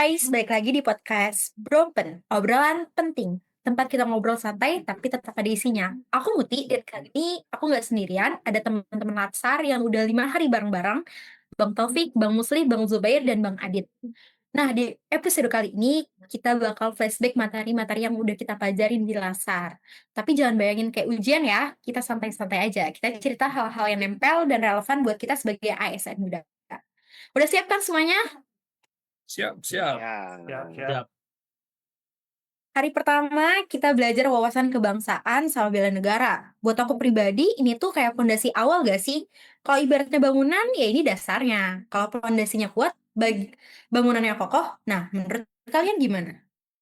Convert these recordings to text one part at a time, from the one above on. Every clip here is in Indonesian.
guys, balik lagi di podcast Broken, obrolan penting. Tempat kita ngobrol santai tapi tetap ada isinya. Aku Muti, dan kali ini aku nggak sendirian, ada teman-teman Latsar yang udah 5 hari bareng-bareng, Bang Taufik, Bang Musli, Bang Zubair, dan Bang Adit. Nah, di episode kali ini kita bakal flashback materi-materi yang udah kita pelajarin di Lasar. Tapi jangan bayangin kayak ujian ya, kita santai-santai aja. Kita cerita hal-hal yang nempel dan relevan buat kita sebagai ASN muda. Udah siap kan semuanya? Siap, siap. Ya, Siap. Hari pertama kita belajar wawasan kebangsaan sama bela negara. Buat aku pribadi, ini tuh kayak fondasi awal gak sih? Kalau ibaratnya bangunan, ya ini dasarnya. Kalau fondasinya kuat, bangunannya kokoh. Nah, menurut kalian gimana?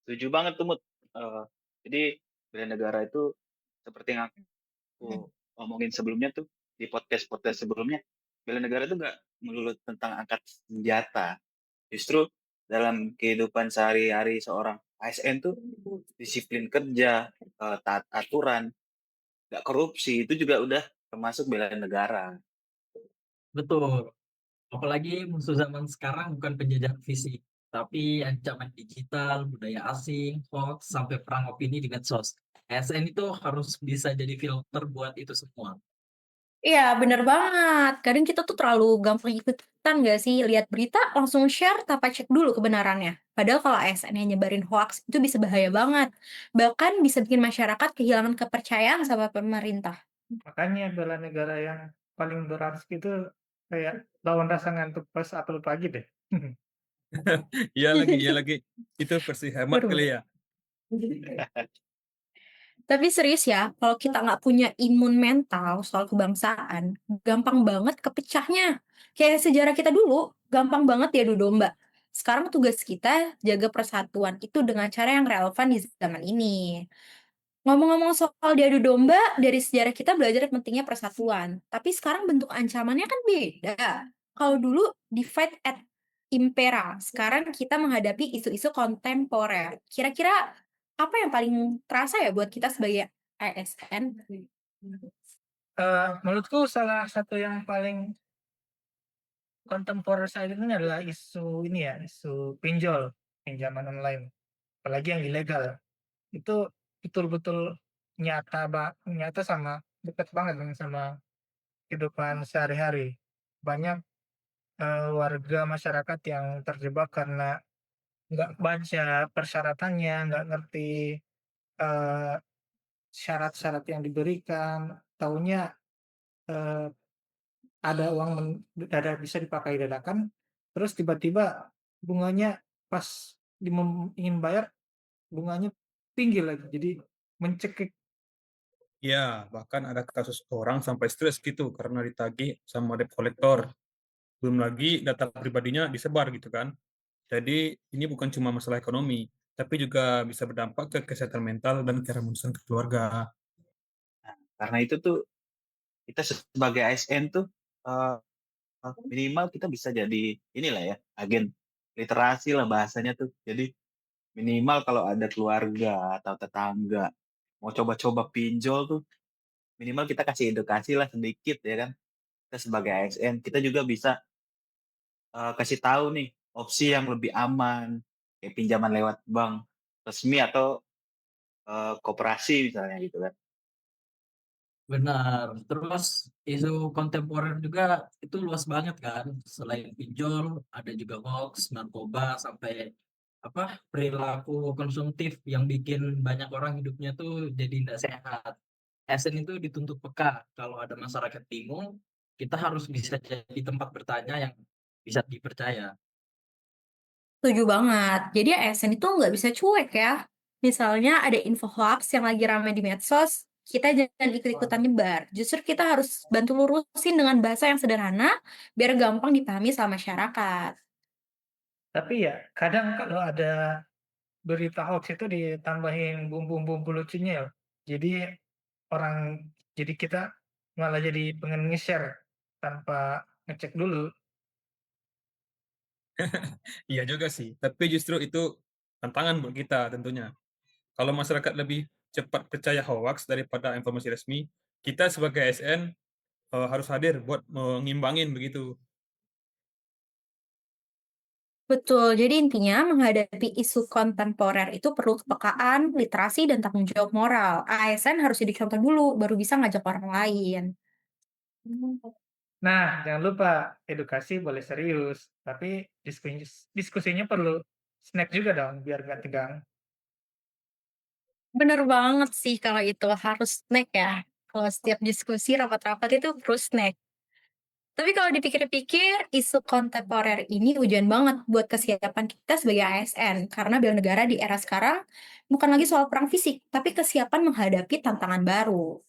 setuju banget tuh Mut. Jadi bela negara itu seperti yang aku Hmm. omongin sebelumnya tuh di podcast-podcast sebelumnya, bela negara itu nggak melulu tentang angkat senjata. Justru dalam kehidupan sehari-hari seorang ASN tuh disiplin kerja, taat aturan, nggak korupsi itu juga udah termasuk bela negara. Betul. Apalagi musuh zaman sekarang bukan penjajah fisik, tapi ancaman digital, budaya asing, hoax, sampai perang opini di medsos. ASN itu harus bisa jadi filter buat itu semua. Iya, bener banget. Kadang kita tuh terlalu gampang ikut-ikutan gak sih? Lihat berita, langsung share tanpa cek dulu kebenarannya. Padahal kalau ASN yang nyebarin hoax, itu bisa bahaya banget. Bahkan bisa bikin masyarakat kehilangan kepercayaan sama pemerintah. Makanya bela negara yang paling berharus itu kayak lawan rasa ngantuk pas upload pagi deh. Iya lagi. Itu versi hemat Bener. kali ya. Tapi serius ya, kalau kita nggak punya imun mental soal kebangsaan, gampang banget kepecahnya. Kayak sejarah kita dulu, gampang banget ya domba. Sekarang tugas kita jaga persatuan itu dengan cara yang relevan di zaman ini. Ngomong-ngomong soal diadu domba, dari sejarah kita belajar pentingnya persatuan. Tapi sekarang bentuk ancamannya kan beda. Kalau dulu divide at impera, sekarang kita menghadapi isu-isu kontemporer. Kira-kira apa yang paling terasa ya buat kita sebagai ASN? Menurutku salah satu yang paling kontemporer saat ini adalah isu pinjol, pinjaman online, apalagi yang ilegal. Itu betul-betul nyata sama dekat banget dengan sama kehidupan sehari-hari. Banyak warga masyarakat yang terjebak karena nggak baca persyaratannya, nggak ngerti eh, syarat-syarat yang diberikan, taunya eh, ada uang bisa dipakai dadakan, terus tiba-tiba bunganya pas ingin bayar, bunganya tinggi lagi, jadi mencekik. Ya, bahkan ada kasus orang sampai stres gitu karena ditagih sama debt collector. Belum lagi data pribadinya disebar gitu kan. Jadi ini bukan cuma masalah ekonomi, tapi juga bisa berdampak ke kesehatan mental dan keharmonisan keluarga. Karena itu tuh kita sebagai ASN tuh eh, minimal kita bisa jadi inilah ya, agen literasi lah bahasanya tuh. Jadi minimal kalau ada keluarga atau tetangga mau coba-coba pinjol tuh, minimal kita kasih edukasi lah sedikit ya kan. Kita sebagai ASN kita juga bisa kasih tahu nih opsi yang lebih aman, kayak pinjaman lewat bank resmi atau koperasi misalnya gitu kan. Benar. Terus isu kontemporer juga itu luas banget kan. Selain pinjol, ada juga hoax, narkoba, sampai apa perilaku konsumtif yang bikin banyak orang hidupnya tuh jadi tidak sehat. SN itu dituntut peka. Kalau ada masyarakat bingung, kita harus bisa jadi tempat bertanya yang bisa dipercaya. Setuju banget. Jadi ASN itu nggak bisa cuek ya. Misalnya ada info hoax yang lagi ramai di medsos, kita jangan ikut-ikutan nyebar. Justru kita harus bantu lurusin dengan bahasa yang sederhana, biar gampang dipahami sama masyarakat. Tapi ya kadang kalau ada berita hoax itu ditambahin bumbu-bumbu lucunya ya. Jadi orang jadi kita malah jadi pengen nge-share tanpa ngecek dulu. Iya juga sih, tapi justru itu tantangan buat kita tentunya. Kalau masyarakat lebih cepat percaya hoax daripada informasi resmi, kita sebagai ASN harus hadir buat mengimbangin begitu. Betul, jadi intinya menghadapi isu kontemporer itu perlu kepekaan, literasi, dan tanggung jawab moral. ASN harus jadi contoh dulu, baru bisa ngajak orang lain. Nah, jangan lupa edukasi boleh serius, tapi diskusinya perlu snack juga dong biar nggak tegang. Bener banget sih kalau itu, harus snack ya. Kalau setiap diskusi, rapat-rapat itu perlu snack. Tapi kalau dipikir-pikir, isu kontemporer ini ujian banget buat kesiapan kita sebagai ASN. Karena bela negara di era sekarang bukan lagi soal perang fisik, tapi kesiapan menghadapi tantangan baru.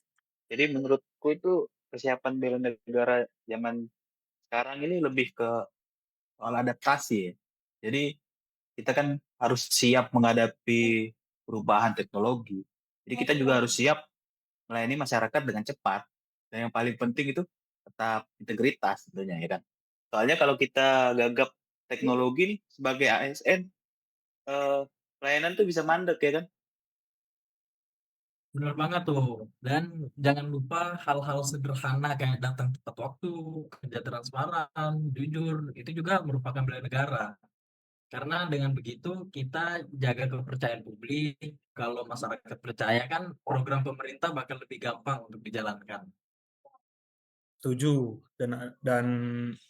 Jadi menurutku itu persiapan bela negara zaman sekarang ini lebih ke soal adaptasi ya. Jadi kita kan harus siap menghadapi perubahan teknologi. Jadi kita juga harus siap melayani masyarakat dengan cepat. Dan yang paling penting itu tetap integritas tentunya ya kan. Soalnya kalau kita gagap teknologi nih sebagai ASN, pelayanan tuh bisa mandek ya kan. Bener banget tuh. Dan jangan lupa hal-hal sederhana kayak datang tepat waktu, kerja transparan, jujur, itu juga merupakan bela negara. Karena dengan begitu kita jaga kepercayaan publik. Kalau masyarakat percaya kan program pemerintah bakal lebih gampang untuk dijalankan. Setuju. Dan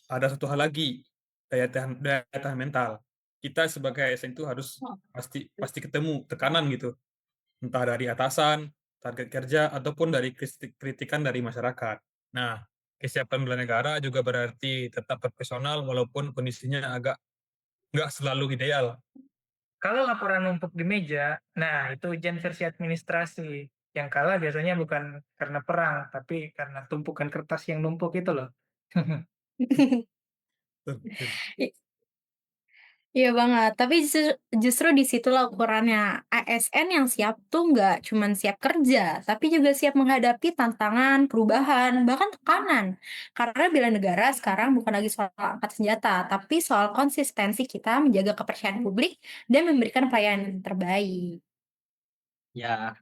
ada satu hal lagi, daya tahan mental. Kita sebagai ASN itu harus pasti ketemu tekanan gitu, entah dari atasan, target kerja, ataupun dari kritikan dari masyarakat. Nah, kesiapan bela negara juga berarti tetap profesional walaupun kondisinya agak nggak selalu ideal. Kalau laporan numpuk di meja, nah itu ujian versi administrasi. Yang kalah biasanya bukan karena perang, tapi karena tumpukan kertas yang numpuk itu loh. I- Iya banget, tapi justru di situlah ukurannya. ASN yang siap tuh nggak cuman siap kerja, tapi juga siap menghadapi tantangan, perubahan, bahkan tekanan. Karena bela negara sekarang bukan lagi soal angkat senjata, tapi soal konsistensi kita menjaga kepercayaan publik dan memberikan pelayanan yang terbaik. Ya,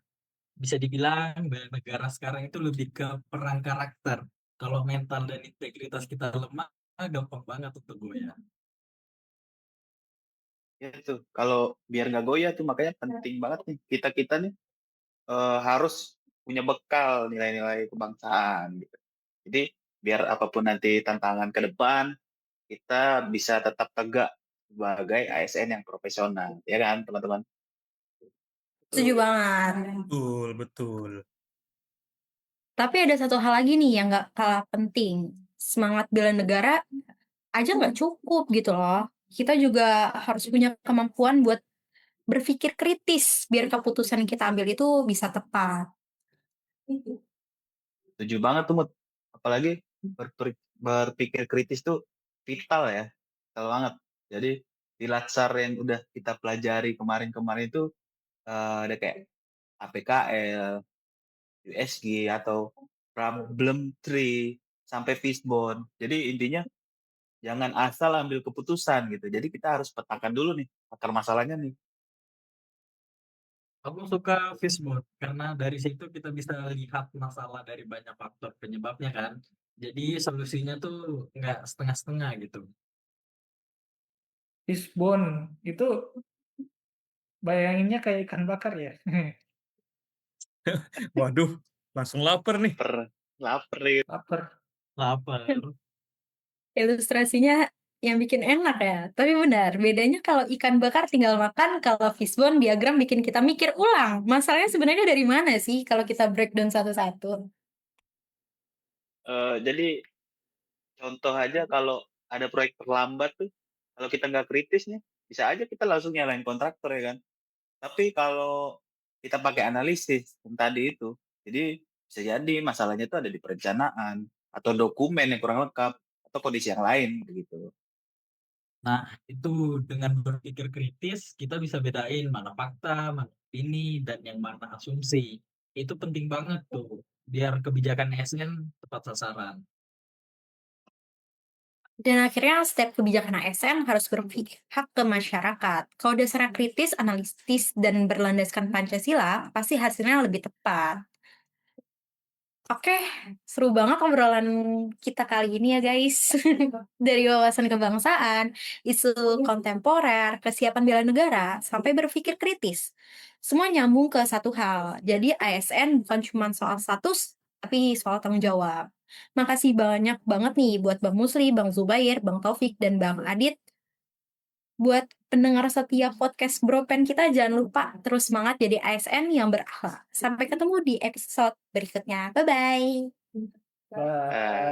bisa dibilang bela negara sekarang itu lebih ke perang karakter. Kalau mental dan integritas kita lemah, gampang banget untuk goyah. Ya tuh, kalau biar nggak goyah tuh makanya penting banget nih kita nih harus punya bekal nilai-nilai kebangsaan gitu. Jadi biar apapun nanti tantangan ke depan, kita bisa tetap tegak sebagai ASN yang profesional, ya kan teman-teman? Setuju Tuh. banget. Betul, betul. Tapi ada satu hal lagi nih yang nggak kalah penting. Semangat bela negara aja nggak cukup gitu loh. Kita juga harus punya kemampuan buat berpikir kritis biar keputusan yang kita ambil itu bisa tepat. Setuju banget tuh, Mut. Apalagi berpikir kritis tuh vital ya, vital banget. Jadi di Latsar yang udah kita pelajari kemarin-kemarin itu ada kayak APKL, USG atau problem tree sampai fishbone. Jadi intinya jangan asal ambil keputusan gitu. Jadi kita harus petakan dulu nih akar masalahnya nih. Aku suka fishbone karena dari situ kita bisa lihat masalah dari banyak faktor penyebabnya kan. Jadi solusinya tuh nggak setengah-setengah gitu. Fishbone itu bayanginnya kayak ikan bakar ya. Waduh, langsung lapar nih. Lapar ya. Lapar. Lapar. Ilustrasinya yang bikin enak ya. Tapi benar, bedanya kalau ikan bakar tinggal makan, kalau fishbone diagram bikin kita mikir ulang. Masalahnya sebenarnya dari mana sih kalau kita breakdown satu-satu? Jadi contoh aja kalau ada proyek terlambat tuh, kalau kita nggak kritis nih, bisa aja kita langsung nyalain kontraktor ya kan. Tapi kalau kita pakai analisis yang tadi itu, jadi bisa jadi masalahnya itu ada di perencanaan atau dokumen yang kurang lengkap atau kondisi yang lain begitu. Nah, itu dengan berpikir kritis kita bisa bedain mana fakta, mana opini, dan yang mana asumsi. Itu penting banget tuh biar kebijakan ASN tepat sasaran. Dan akhirnya setiap kebijakan ASN harus berpihak ke masyarakat. Kalau dasarnya kritis, analitis, dan berlandaskan Pancasila, pasti hasilnya lebih tepat. Oke, seru banget obrolan kita kali ini ya guys. Dari wawasan kebangsaan, isu kontemporer, kesiapan bela negara, sampai berpikir kritis. Semua nyambung ke satu hal. Jadi ASN bukan cuma soal status, tapi soal tanggung jawab. Makasih banyak banget nih buat Bang Musli, Bang Zubair, Bang Taufik, dan Bang Adit. Buat pendengar setiap podcast Bropen kita, jangan lupa terus semangat jadi ASN yang berakhlak. Sampai ketemu di episode berikutnya. Bye-bye. Bye.